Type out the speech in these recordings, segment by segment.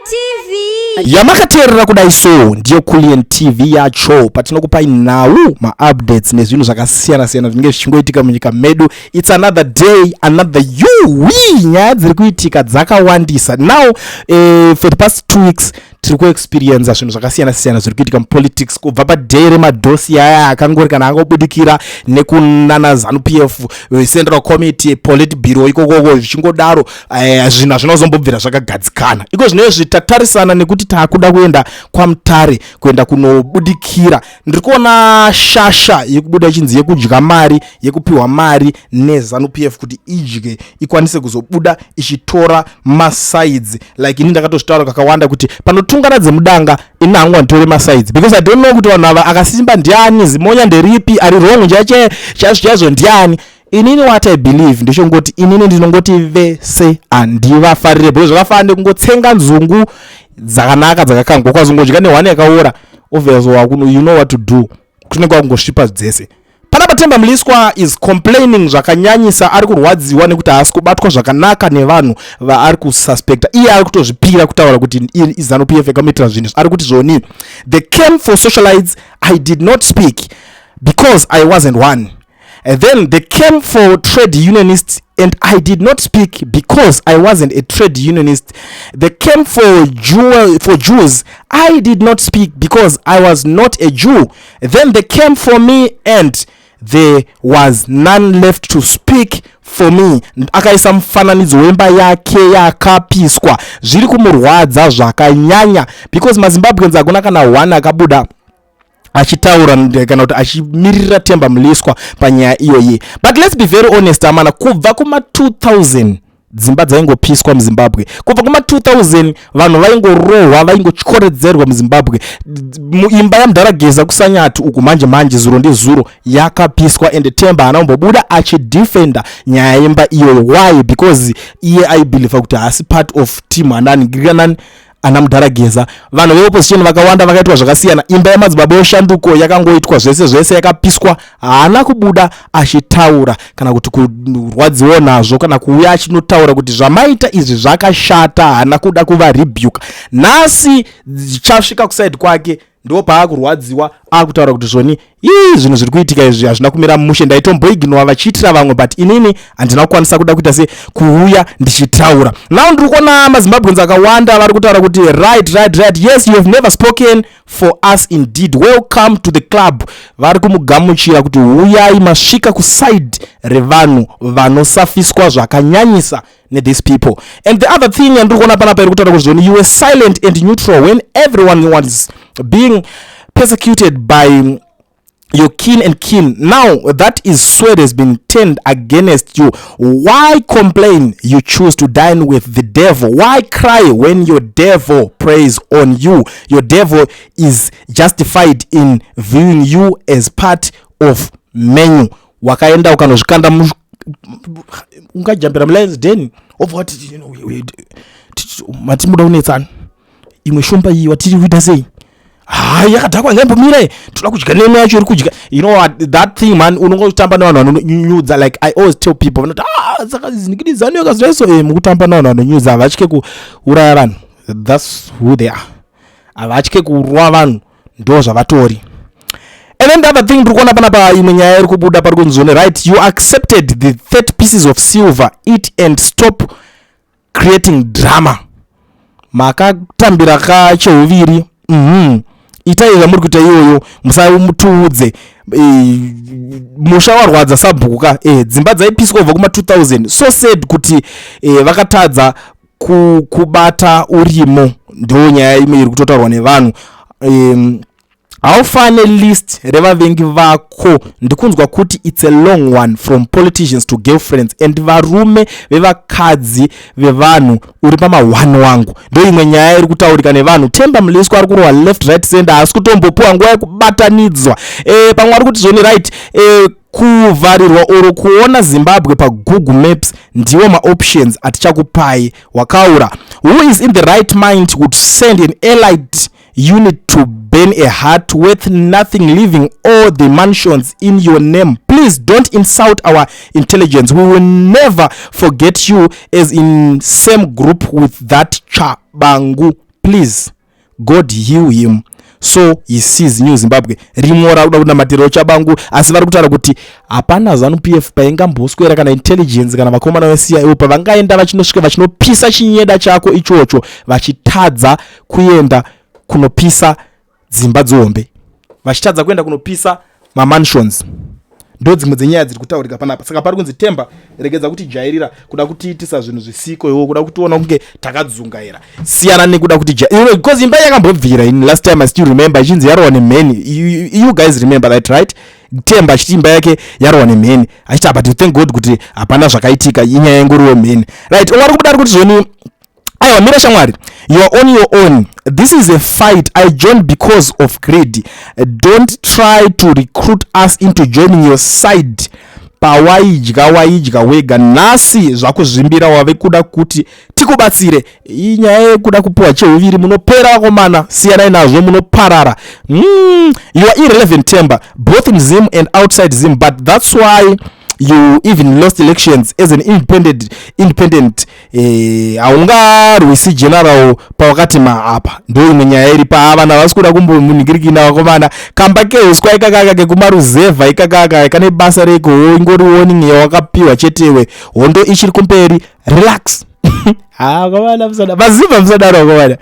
TV yamakaterera kudai so ndiyo Kulien TV yacho patinokupai now ma updates nezvinhu zvakasiyana siyana zvinenge zvichingoitika munyika medu. It's another day, another nyaya dziri kuitika dzakawandisa. Now for the past 2 weeks tiri kuexperience zvinhu zvakasiyana siyana zviri kuitika mupolitics, kubva padhei remadhosi aya akangori kana angobudikira nekunana Zanupf Central Committee Politburo ikokoko zvichingodaro zvinhu zvinozombobvira zvakagadzikana iko zvinezvi tatarisana nekuti taakuda kuenda kwamutare kuenda kunobudikira. Ndiri kuona shasha yekubuda ichinzi yekudya mari yekupiwa mari neZanupf kuti idye ikwanise kuzobuda ichitora masides like ini ndakatoshitaura kakawanda kuti panotungana dzemudanga ini hangu anditore masides because I don't know kuti vanhu ava akasimba ndiani, zimonya nderipi, ari wrong chaizvo ndiani. Inini what I believe ndishongoti inini ndinongoti vese andivafarire because zvakafanira kungotsenga nzungu dzakanaka dzakakangwa kwazongodya nehwane yakaora obviously you know what to do kunenge kungosvipa dzese. Panapa Themba Mliswa is complaining zvakanyanyisa, ari kurwadziwa nekuti haasi kubatwa zvakanaka nevanhu vaari kususpecta. Iye ari kutozvipira kutaura kuti Zanupf yakamitira zvinhu ari kuti zvoni they came for socialites, I did not speak because I wasn't one. And then they came for trade unionists and I did not speak because I wasn't a trade unionist. They came for Jews. I did not speak because I was not a Jew. Then they came for me and there was none left to speak for me. Akaisa mfananidzo wemba yake yakapiswa zviri kumurwadza zvakanyanya because maZimbabweans agona kana one akabuda achitaura kana kuti achimirira Themba Mliswa panyaya iyoyi. But let's be very honest amana, kubva kuma 2000 dzimba dzaingopiswa muZimbabwe, kubva kuma 2000 vanhu vaingorohwa vaingotyoredzerwa muZimbabwe. Muimba yaMnangagwa kusanyati uku manje zuro ndizuro yakapiswa and Themba anaombobuda achidefenda nyaya yemba iyoyo. Why? Because iye I believe kuti haasi part of team anani ana Mnangagwa. Vanhu veopposition vakawanda vakaitwa zvakasiyana. Imba yamadzibaba oshanduko yakangoitwa zvese yakapiswa. Haana kubuda achitaura kana kuti kurwadziwa nazvo kana kuuya achinotaura kuti zvamaita izvi zvakashata, haana kuda kuva rebuke. Nhasi chasvika kuside kwake ndo paakurwadziwa akutaura kuti zvoni zvinhu zviri kuitika izvi hazvina kumira mumushe, ndaitomboignora vachiitira vamwe but inini handina kukwanisa kuda kuita se kuuya ndichitaura. Now ndiri kuona maZimbabweans akawanda vari kutaura kuti right, yes you have never spoken for us indeed, welcome to the club. Vari kumugamuchira kuti uyai masvika kuside revanhu vanosafiswa zvakanyanyisa these people. And the other thing ndiri kuona panapa iri kutaura kuti zvoni you were silent and neutral when everyone was being persecuted by your kin and kin. Now that is sword has been turned against you. Why complain? You choose to dine with the devil. Why cry when your devil preys on you? Your devil is justified in viewing you as part of menu. Wakaenda ukanozvikanda ungajambira mlines den of what matimuda unetsana imwe shumba iyi watiri kuita sei yakadhakwa ngembomire toda kudya neme yacho iri kudya. You know what, that thing man, unongotamba nevanhu vanonyudza. Like I always tell people vanoti saka zinikidizano yakazvaso mukutamba nevanhu vanonyudza havatye kuuraya vanhu. That's who they are. Havatye kurwa vanhu, ndo zvavatori. And then the other thing ndiri kuona panapa imwe nyaya iri kubuda pari kunzone right, you accepted the 30 pieces of silver, eat and stop creating drama. Makatambira kacheuviri itai zvamuri kuita iyoyo, musamutuudze musha warwadza sabhuka. Dzimba dzaipiswa kubva kuma 2000 so said kuti vakatadza kubata urimo. Ndo nyaya imwe iri kutotaurwa nevanhu. Haufane list revavengi vako. Ndikunzwa kuti it's a long one from politicians to girlfriends and varume vevakadzi vevanhu uri pama 1 wangu. Ndo imwe nyaya iri kutaurika nevanhu. Themba Mliswa ari kurwa left right center, haasi kutombopuwa nguva yekubatanidzwa. Pamwe ari kuti zvoni right, kuvharirwa oro kuona Zimbabwe pa Google Maps ndiwo ma-options atichakupai. Wakaura, who is in the right mind would send an allied unit to burn a hut worth nothing, leaving all the mansions in your name. Please don't insult our intelligence. We will never forget you as in same group with that Chabangu please God heal him so he sees New Zimbabwe. Rimwe rakuda kunamatira chabangu asi vari kutaura kuti hapana ZANU-PF paingamboswera kana intelligence kana vakomana veCIO pavangaenda vachinosvika vachinopisa chinyeda chako ichocho vachitadza kuenda kunopisa dzimba dzombe, vachitadza kuenda kunopisa mamansions. Ndo dzimwe dzenyaya dziri kutaurika panapa. Saka pari kunzi Themba regedza kuti jairira kuda kutiitisa zvinhu zvisiko iwo kuda kutiona kunge takadzungaira siyana nekuda kuti because imba yakambobvira in last time I still remember ichinzi yarowa nemheni. You guys remember that, right? Themba achiti imba yake yarowa nemheni achiti but thank God kuti hapana zvakaitika inyaya yengoriwo mheni, right? Vari kudaro kuti zvoni aiwa mira shamwari, you are on your own. This is a fight I joined because of greed. Don't try to recruit us into joining your side. Pawaidya wega nasi zvakuzvimbira wave kuda kuti tikubatsire inyaya yekuda kupuwa cheuviri munopera komana siyanai nazvo munoparara. You are irrelevant Themba both in Zim and outside Zim, but that's why you even lost elections as an independent haungarwisi general pawakati maapa. Ndo imwe nyaya iri paavana vasi kuda kumbomuningirikina vakomana kamba keuswa ikakaka kekumaruzevha ikakaka kane basa reko ingori warning yawakapiwa chetewe hondo ichiri kumberi relax. Komana msada vaziva msadaro komana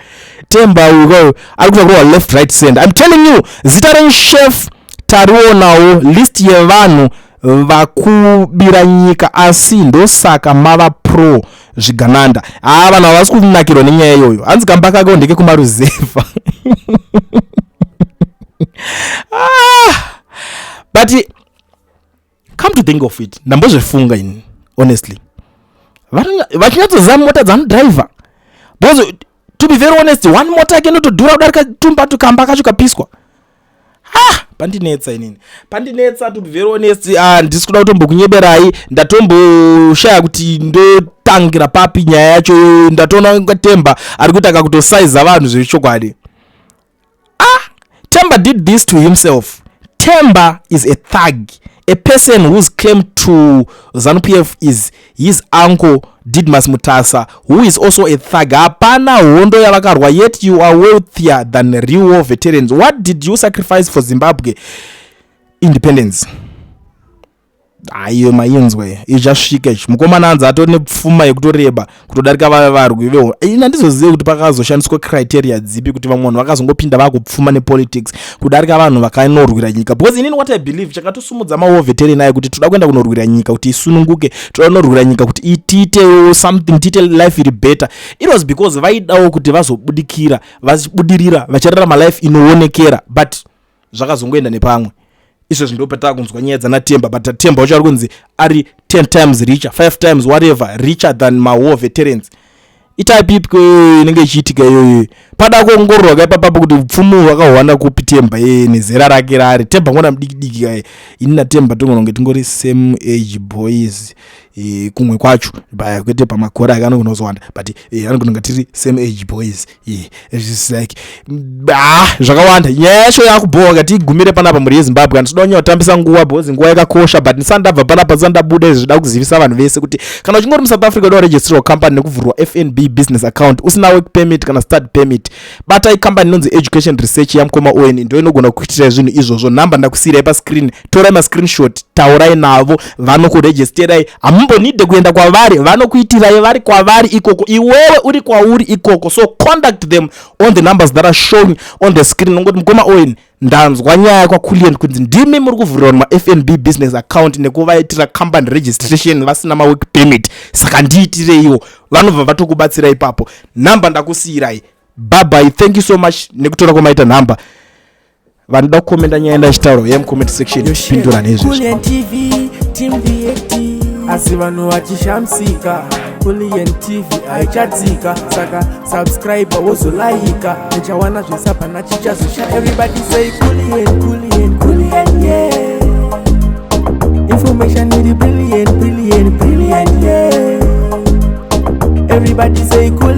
Themba uko ari kutakurwa left right center. I'm telling you zita renchef tarionawo list yevanhu vakubira nyika asi ndosaka mava pro zvigananda. Vanhu havasi kunakirwa nenyaya iyoyo. Hanzi kamba kako ndeke kumaruzevha. But come to think of it, ndambozvifunga ini honestly vachinyatsoziva mota dzanodriver, because to be very honest one mota yake inotodhura kudarika tumbatu kamba kacho kapiswa. Pandinetsa to be very honest. Ndisi kuda kutombokunyeberai ndatomboshaya kuti ndotangira papi nyaya yacho. Ndatoona Themba ari kutaka kutosaiza vanhu zvechokwadi. Themba did this to himself. Themba is a thug, a person whose claim to ZANU-PF is his uncle Didmas Mutasa, who is also a thug. Hapana hondo yavakarwa, yet you are wealthier than real war veterans. What did you sacrifice for Zimbabwe independence? Ayo mainzwe ijasvika mukomana anza atone pfuma yekutoreba kutodarika varwi veho. Ina ndizozive kuti pakazoshandiswa criteria dzipi kuti vamwe vanhu vakazongopinda vakupfuma nepolitics kudarika vanhu vakanorwira nyika. Because inini what I believe chakatosumudza ma-war veteran ayo kuti toda kuenda kunorwira nyika kuti isununguke, toda kunorwira nyika kuti tiite something, tiite life iri better. It was because vaidawo kuti vazobudikira vachibudirira vachirarama life inoonekera, but zvakazongoenda nepamwe. Izvo zvindopeta kunzwa nyaya dzanaThemba, but Themba wacho ari kunzi ari 10 times richer, 5 times whatever richer than my war veterans. Itaipipi inenge ichiitika iyoyo pada kuongororwa kaipapapo kuti upfumu hwakahwana kupi Themba nezera rake rari. Themba ngona mudiki kai ini naThemba tongononge tingori same age boys kumwe kwacho kwete pamakore akanogona kuzowanda, but anogononga tiri same age boys. It's like zvakawanda nyaya yacho yakubhowa ngati igumire panapa muri yeZimbabwe. Andinoda kunyanya kutambisa nguva because nguva yakakosha, but ndisandabva panapa zandabuda izvi zvida kuzivisa vanhu vese kuti kana uchingori muSouth Africa uda kuregisterwa company nekuvhurwa FNB business account usina work permit kana start permit, bata company inonzi Education Research yamukoma ON ndo inogona kuitira zvinhu izvozvo. Namba ndakusirai pa screen, torai ma screenshot, taurai navo vanokuregisterai. Hamumbonide kuenda kwavari, vanokuitirai vari kwavari ikoko, iwewe uri kwauri ikoko. So contact them on the numbers that are shown on the screen. Ngoti mukoma ON ndanzwa nyaya kwakuliend kunzi ndimi muri kuvhurira ma FNB business account nekuvaitira company registration vasina ma work permit, saka ndiitireiwo. Vanobva vatokubatsira ipapo. Namba ndakusiyirai. Bye bye, thank you so much nekutora kwamaita namba. Vanoda kukomenda nyaya ndachitaura yemucomment section pindura nezvizvi. Asi vanhu vachishamsika Kulien TV haichatsika, saka subscribe wozolaika nechawana zvesapa nachichazosha. Everybody say Kulien, yeah. Information is brilliant, yeah. Everybody say Kulien.